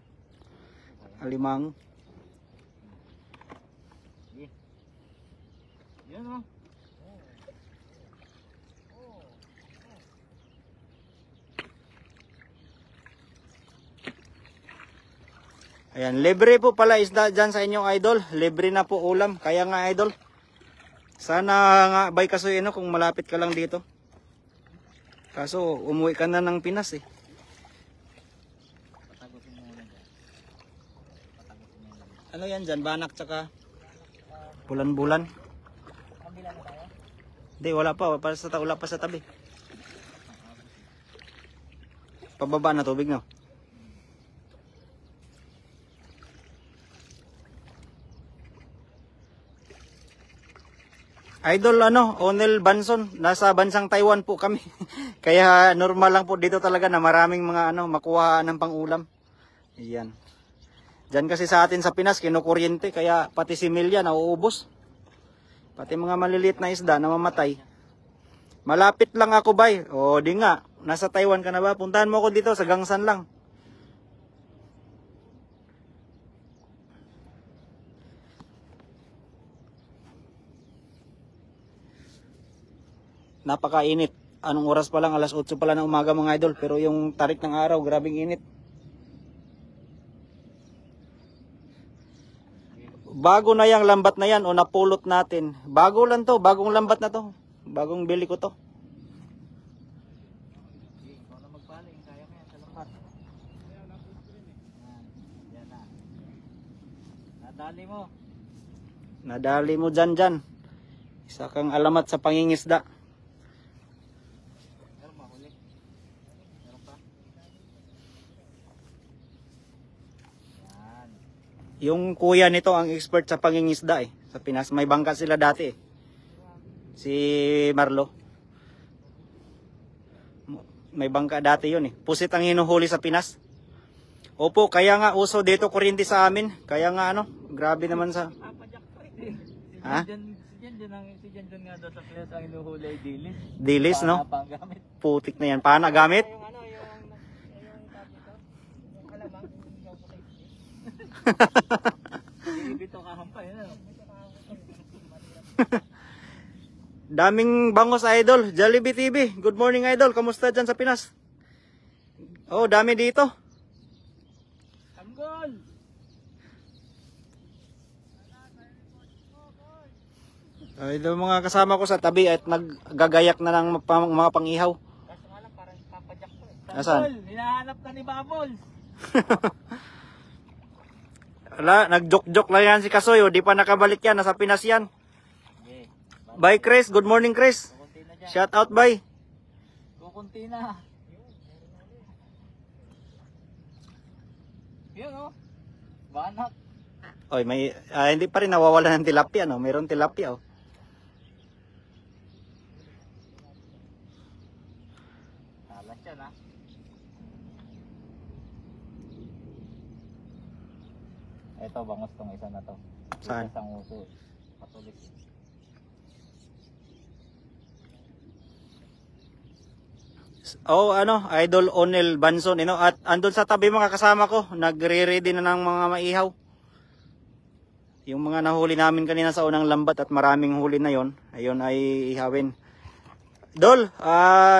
Alimango. Yan o. Ayan, libre po pala isda dyan sa inyong idol. Libre na po ulam. Kaya nga idol, sana nga Bay Kasoy kung malapit ka lang dito. Kaso umuwi ka na ng Pinas eh. Patagusin mo muna dyan. Patagusin mo muna dyan. Ano yan dyan? Banak tsaka bulan-bulan? Kabila na tayo? Hindi, wala pa. Wala pa sa tabi. Pababa na tubig, no? Idol Onel Banson, nasa bansang Taiwan po kami. Kaya normal lang po dito talaga na maraming mga makuha ng pangulam. Iyan. Diyan kasi sa atin sa Pinas kinukuryente kaya pati si Milya nauubos. Pati mga maliliit na isda namamatay. Malapit lang ako, bay. O di nga, nasa Taiwan ka na ba? Puntahan mo ako dito sa Gangsan lang. Napakainit. Anong oras pa lang? Alas 8 pa lang ng umaga mga idol. Pero yung tarik ng araw, grabing init. Bago na yung lambat na yan o napulot natin. Bago lang to. Bagong lambat na to. Bagong bili ko to. Sige, ikaw na magpaling. Kaya mo yan sa lambat. Yan na. Nadali mo. Nadali mo dyan. Isa kang alamat sa pangingisda. Meron ba huli? Meron pa? Yan. Yung kuya nito ang expert sa pangingisda sa Pinas. May bangka sila dati Si Marlo. May bangka dati yun Pusit ang hinuhuli sa Pinas. Opo, kaya nga uso dito kuryente sa amin. Kaya nga grabe naman sa... Papadyak ko Ha? Si Jan nga daw sa Pinas ang inuhuli ay dilis. Dilis, no? Pang gamit. Putik na yan. Paano gamit? Yung tabi ko, yung alamang, yung gaw ko tayo. Bito kahampay, Daming bangos, idol. Jollibee TV. Good morning, idol. Kamusta dyan sa Pinas? Oh, dami dito. Tanggol! Idol, mga kasama ko sa tabi at naggagayak na ng mga pangihaw. Kaso nga lang, parang papadyak ko Nasaan? Tanggol! Hinahanap ka ni Babol! Wala, nag-joke-joke lang yan si Kasoy. Di pa nakabalik yan. Nasa Pinas yan. Okay. Bye, Chris. Good morning, Chris. Kukunti na dyan. Shout out, bye. Kukunti na. Yun Banak. Oy, hindi pa rin nawawala ng tilapia, no? Mayroon tilapia, Talas yan Ito, bangos tong isa na to. Saan? Isang uso. Patulis. Oh, Idol Onel Banson, at andun sa tabi mga kasama ko, nagre-ready na ng mga maihaw. Yung mga nahuli namin kanina sa unang lambat at maraming huli na yon, ayun ay ihawin. Dol,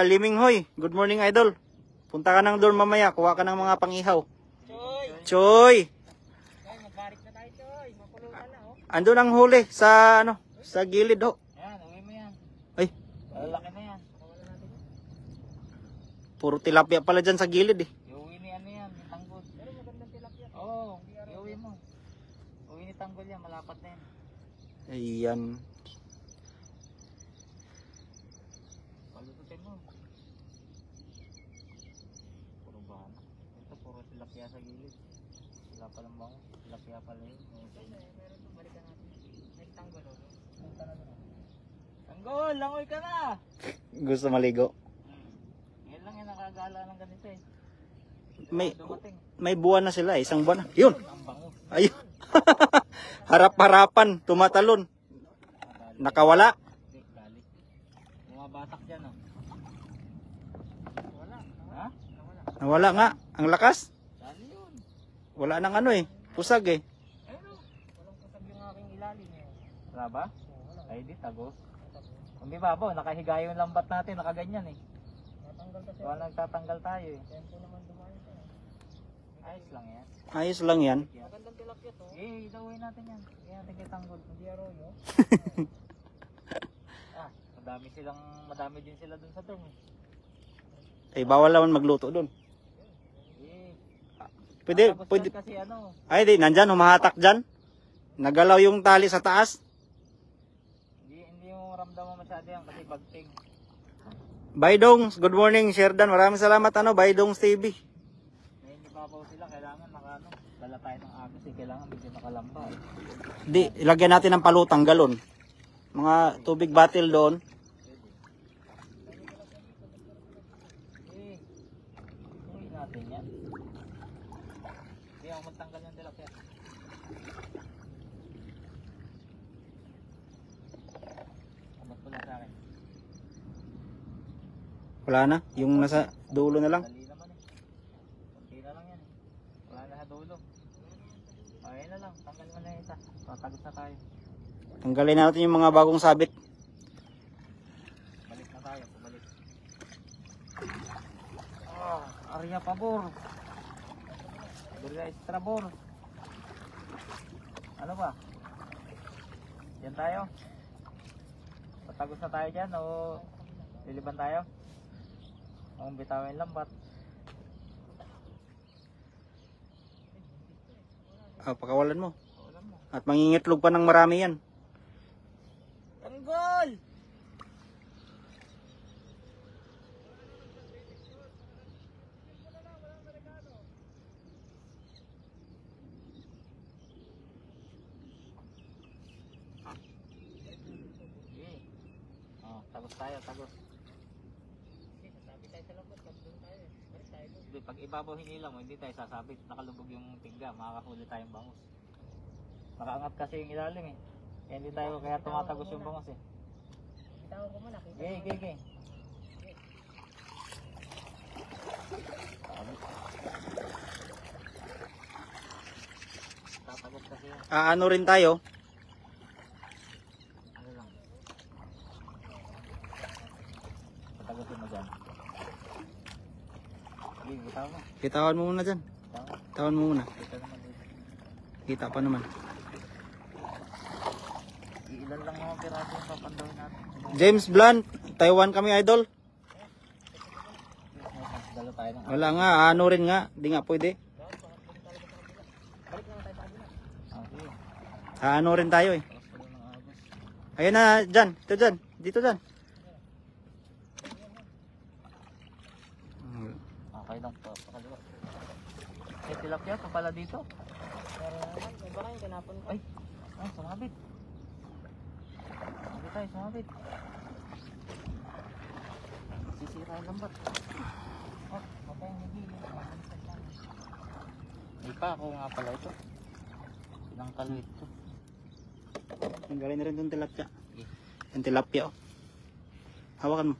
Liming Hoy, good morning, idol. Punta ka ng dorm mamaya, kuha ka ng mga pangihaw. Choy! Choy! Ay, magbarik na tayo, Choy. Mapulutan na, Andun ang huli sa gilid, Yan, uwi mo yan. Ay, Lalaki na yan. puro tilapia pala dyan sa gilid, Iuwi ni yan, yung tanggol. Pero magandang tilapia. Oo, iuwi mo. Uwi ni tanggol yan, malapat na yan. Ayan. Palututin mo. Puro bana. Ito, puro tilapia sa gilid. Wala pa lang bango. Tilapia pala yun. Meron to, balikan natin. May tanggol, Punta na doon. Tanggol, langoy ka na! Gusto maligo. Ngayon lang yan, nakagala ng ganito Dumating. May buwan na sila, isang buwan na. Yun! Ang bango. Ayun. Harap-harapan, tumatalon. Nakawala. Dali. Bumabatak dyan, Wala. Ha? Nawala nga. Ang lakas. Dali yun. Wala nang pusag Ayun walang pusag yung aking ilalim Wala ba? Ay di, tagos. Hindi ba nakahiga yung lambat natin, nakaganyan Natanggal kasi. Wala nagtatanggal tayo Tempo naman dumayo Ayos lang yan. Ayos lang yan. Magandang tilapia to. Idawin natin yan. Hindi natin kay tanggol. Hindi arroyo. Madami din sila dun sa dorm Bawal naman magluto doon. Pwede. Kasi Ay, nandyan, humahatak dyan. Nagalaw yung tali sa taas. Hindi mo ramdaman masyado yan kasi bagting. Baydongs, good morning, Sherdan. Maraming salamat, Baydongs TV. Hindi babaw sila, kailangan dala tayo ng agos kailangan medyo nakalamba Di, ilagyan natin ng palutang galon. Mga tubig bottle doon. Uwi natin yan. Hindi ako magtanggal ng tilapia. Abot ko lang sa akin. Wala na, yung nasa dulo na lang. Dali naman Kunti na lang yan Wala na sa dulo. Ayun na lang, tanggal mo na yung isa. Tatagos na tayo. Tanggalin natin yung mga bagong sabit. Balik na tayo, pabalik. Arya pabor. Burga estrabor. Ano ba? Yan tayo. Tatagos na tayo dyan o liliban tayo? Ang bitawin lambat. Pakawalan mo. At mangingitlog pa ng marami yan. tayo, tagos. Sasabi tayo sa lambat, pag doon tayo. Balik tayo doon. Hindi, pag ibabaw hinila mo, hindi tayo sasabit. Nakalubog yung pingga, makakahuli tayong bangus. Nakaangat kasi yung ilalim eh. Kaya hindi tayo, kaya tumatagos yung bangus eh. Bitawan ko muna. Okay. Tatagos kasi yun. Ano rin tayo? Ano lang. Patagosin mo dyan. Sige, bitawan mo. Bitawan mo muna dyan. Bitawan. Bitawan mo muna. Kita naman dito. Kita pa naman. Ilan lang mga piraso yung papandawin natin. James Blunt, Taiwan kami idol. Dalo tayo ng Wala nga, ano rin nga. Di nga pwede. balik naman tayo sa kabila. Okay. Ano rin tayo eh. Tapos pala ng agos. Ayun na, dyan. Ito dyan. Dito dyan. Okay lang po. Pakaliwa. May tilapia pa pala dito. Pero naman, iba kayo tinapon ko. Ay, sumabit. Sumabit tayo, sumabit. Sisira yung lambat. Oh, patay ang higili. Hindi pa ako nga pala ito. Sinangkal ito. Tanggalin na rin itong tilapia. Sige. Yung tilapia oh. Hawakan mo.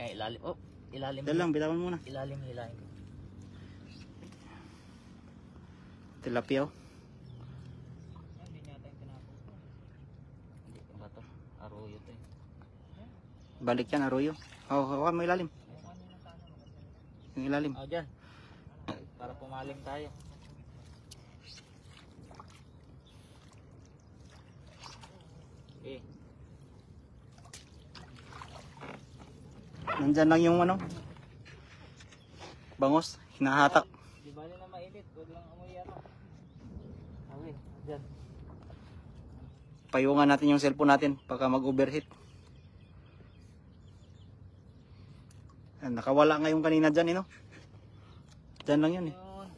Ilalim. Oh, ilalim. Dahil lang, bitawan muna. Ilalim. Tilapia oh. Hindi niya tayo tinapon. Hindi ba ito? Arroyo ito eh. Balik yan, arroyo. Oh, hawakan mo ilalim. Yung ilalim. Oh, dyan. Para pumaling tayo. Okay. Nandyan lang yung ano. Bangos. Hinahatak. Di bali na mainit. Huwag lang amoy ano. Okay, dyan. Payungan natin yung cellphone natin. Baka mag-overheat. Nakawala nga yung kanina dyan, no? Dyan lang yun, eh. Yun.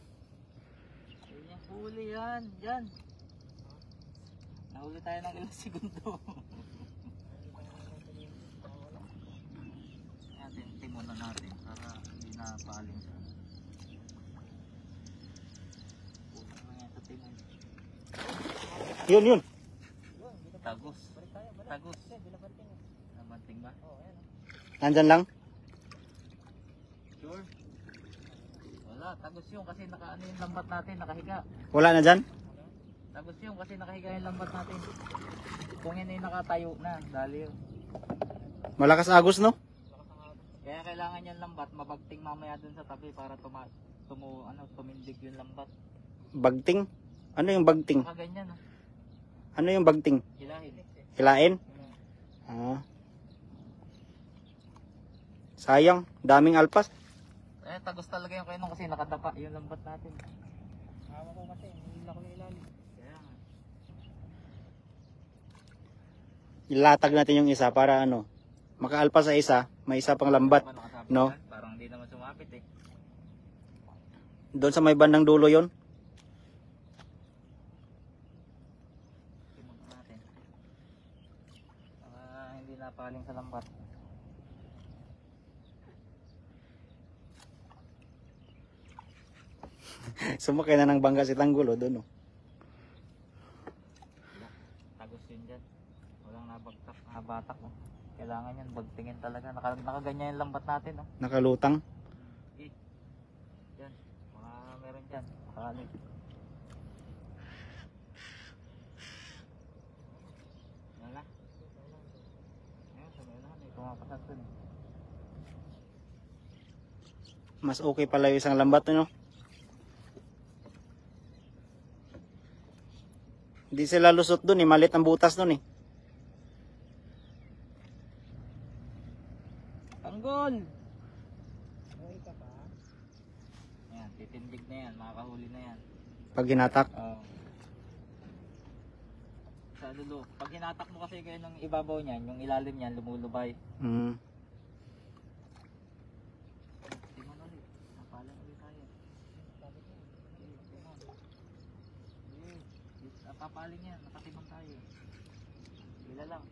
Ayun yung huli yan. Dyan. Nahuli tayo ng ilang segundo. Natin, timunan natin para hindi na paaling sa puno na yan sa timon. Yun. Tagos. Tagos. Namanting ba? Nandyan lang. Sure. Wala, tagos yung kasi nakaano yung lambat natin, nakahiga. Wala na dyan. Tagos yung kasi nakahiga yung lambat natin. Kung yan ay nakatayo na, dali yun. Malakas agos, no? Kaya kailangan yung lambat, mabagting mamaya dun sa tabi para tumindig yung lambat. Bagting. Ano yung bagting? Nakaganyan, no? Ano yung bagting? Hilahin. Hilain? Ah. Sayang. Daming alpas. Tagos talaga yung kayo kasi nakatapa yung lambat natin. Hawa ko kasi, hindi na ko yung ilalim. Kaya nga. Ilatag natin yung isa para ano. Makaalpas sa isa. May isa pang lambat. No? Parang hindi naman sumapit eh. Doon sa may bandang dulo yon. Timunan natin. Hindi napaling sa lambat. Sumakay na ng bangka si Tanggulo doon, no? Tagos yun dyan. Walang nabagtak, nabatak. No? Kailangan yan, bagtingin talaga. Nakaganyan yung lambat natin. No? Nakalutang. Dyan. Mga meron dyan. Makalig. Wala. Ayun, sa meron. May kumapasag dun. Mas okay pala yung isang lambat, no? Hindi sila lusot doon, eh. Malit ang butas doon, eh. Tanggol! Ay ka pa? Yan, titindig na yan. Makakahuli na yan. Pag hinatak. Sa dulo. Pag hinatak mo kasi kayo ng ibabaw niyan, yung ilalim niyan lumulubay. Mm. Timon ulit. Napalan ulit tayo. Timon. Napapaling yan. Nakatimon tayo. Hila lang.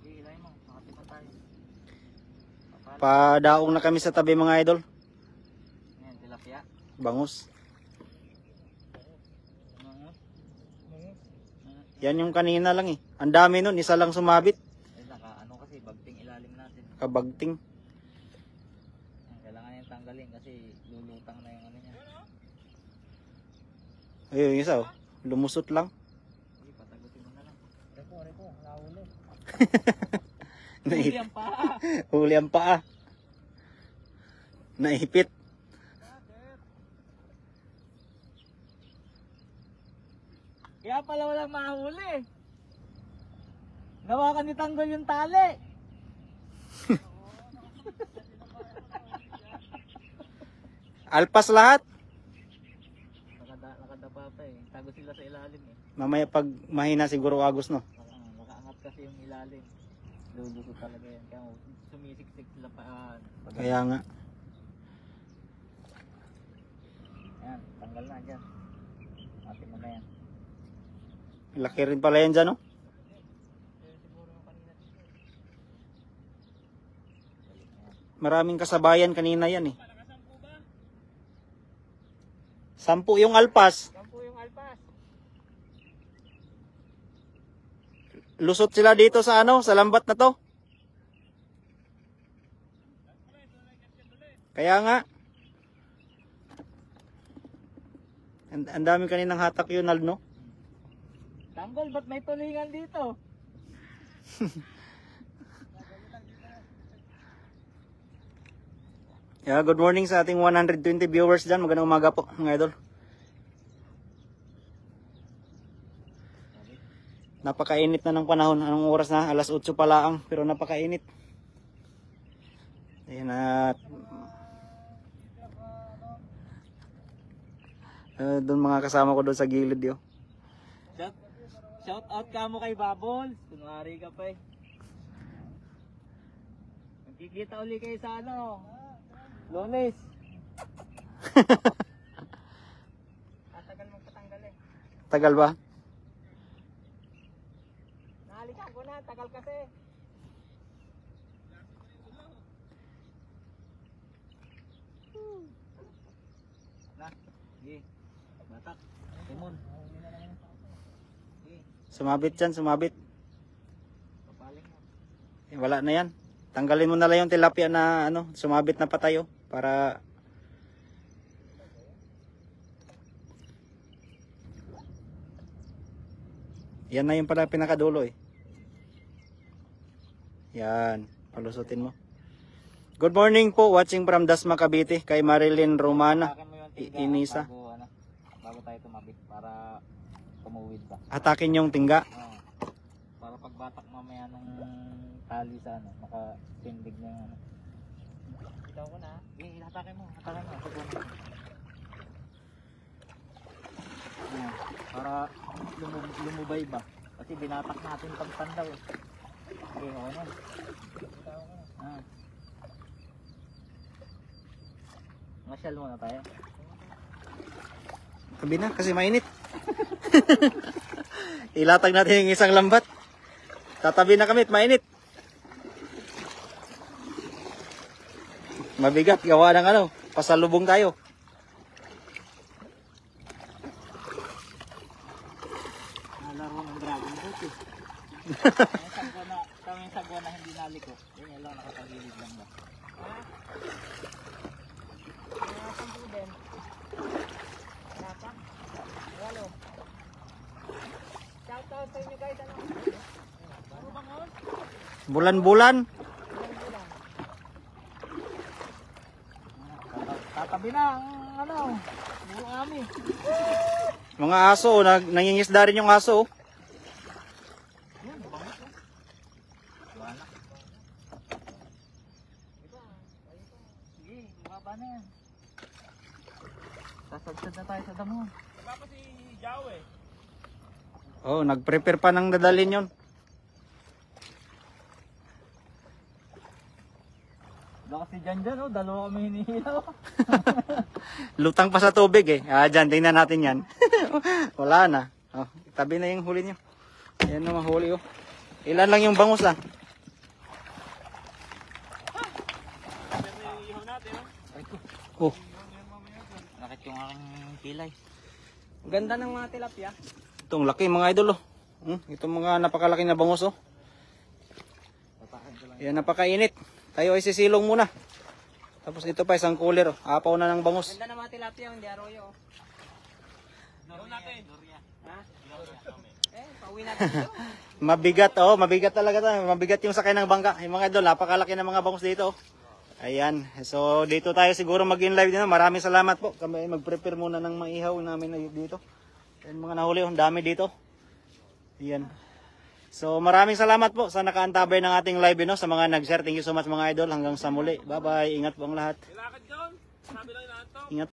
Sige, hilay mo. Makatipan tayo. Papala. Padaong na kami sa tabi mga idol. Ayan, tilapia. Bangus. Mangus. Yan yung kanina lang eh. Ang dami nun, isa lang sumabit. Eh, ano kasi, bagting ilalim natin. Kabagting. Kailangan yung tanggalin kasi lulutang na yung ano niya. Ayun, yung isa oh. Lumusot lang. Sige, patagutin mo na lang. Reko, nakahuli. Naipit. ang paa. Huli ang paa. Naipit. Kaya pala walang mahuli. Nawakan ni Tanggol yung tali. Alpas lahat. Nakadapa pa eh. Tago sila sa ilalim eh. Mamaya pag mahina siguro agos no. Nakaangat kasi yung ilalim. Luluso talaga yan. Kaya sumisiksik sila pa. Kaya nga. Ayan, tanggal na dyan. Atin mo na yan. Laki rin pala yan dyan no. Siguro yung kanina dito. Maraming kasabayan kanina yan eh. 10 yung alpas. Yan po yung alpas. Lusot sila dito sa ano, sa lambat na to. Kaya nga. Ang dami kaninang hatak yun, no? Tanggol, ba't may tulingan dito? Yeah, good morning sa ating 120 viewers dyan. Magandang umaga po, mga idol. Napakainit na ng panahon. Anong oras na? Alas 8 pa lang, pero napakainit. Ayan at doon mga kasama ko doon sa gilid yo. Shout out ka mo kay Bubbles. Kunwari ka pa eh. Magkikita uli kayo sa ano? Lunes. Tagal mong patanggal eh. Tagal ba? Nahalikan ko na, tagal kasi. Na, sige. Batak. Timon. Sige, Sumabit yan, sumabit. papaling mo. Wala na yan. Tanggalin mo na lang yung tilapia na ano, sumabit na patayo para yan na yung pala pinakadulo eh. Yan, palusutin mo. Good morning po, watching from Dasma, Cavite, kay Marilyn Romana. Atakin mo yung tiga Inisa. bago tayo tumabit para tumuwid ba. Atakin yung tingga. Oo. Para pagbatak mamaya ng tali sa ano, makatindig na yung ano. Ikaw ko na. Eh, hatakin mo. Hatakin mo. Ayan. Para lumubay ba. Kasi binatak natin pagpandaw eh. Okay, okay na. Ikaw ko na. Ah. Masyal muna tayo. Sabi na, kasi mainit. Ilatag natin yung isang lambat. Tatabi na kami at mainit. Mabigat, gawa ng ano, pasalubong tayo. Nalaro ng dragon boat eh. Yung sagwa na hindi naliko. Yun lang nakapagilid lang ba. Sampu din. Wala pa? Walo. Shout out sa inyo guys. Ano bang on? Bulan-bulan. Tatabi na ang ano. Buong ami. Mga aso, nangingisda rin yung aso. Sige, bumaba na yan. Sasadsad na tayo sa damo. Wala pa si Jao eh. Oh, nag-prepare pa ng dadalhin yon. Wala kasi dyan oh. Dalawa kami hinihilaw. Lutang pa sa tubig eh. Dyan, tingnan natin yan. Wala na. Oh, tabi na yung huli nyo. Ayan naman huli oh. Ilan lang yung bangus ah. Iihaw natin, no? Oh, Nakit yung aking kilay. Ganda ng mga tilapia. itong laki mga idol oh. Itong mga napakalaki na bangus oh. Yan, napakainit. Tayo ay sisilong muna. Tapos ito pa isang cooler oh. Apaw na ng bangus. Ganda ng mga tilapia, hindi arroyo. Ihaw natin. Ha? Pauwi natin dito. Mabigat oh, mabigat talaga 'to. Mabigat yung sakay ng bangka. Yung mga idol, napakalaki ng mga bangus dito oh. Ayan. So dito tayo siguro mag-in live din. Maraming salamat po. Kami mag-prepare muna ng maihaw namin dito. Ayan mga nahuli, ang dami dito. Ayan. So maraming salamat po sa nakaantabay ng ating live sa mga nag-share. Thank you so much mga idol. Hanggang sa muli. Bye-bye. Ingat po ang lahat. Ilakad doon. Sabi lang yung lahat to. Ingat.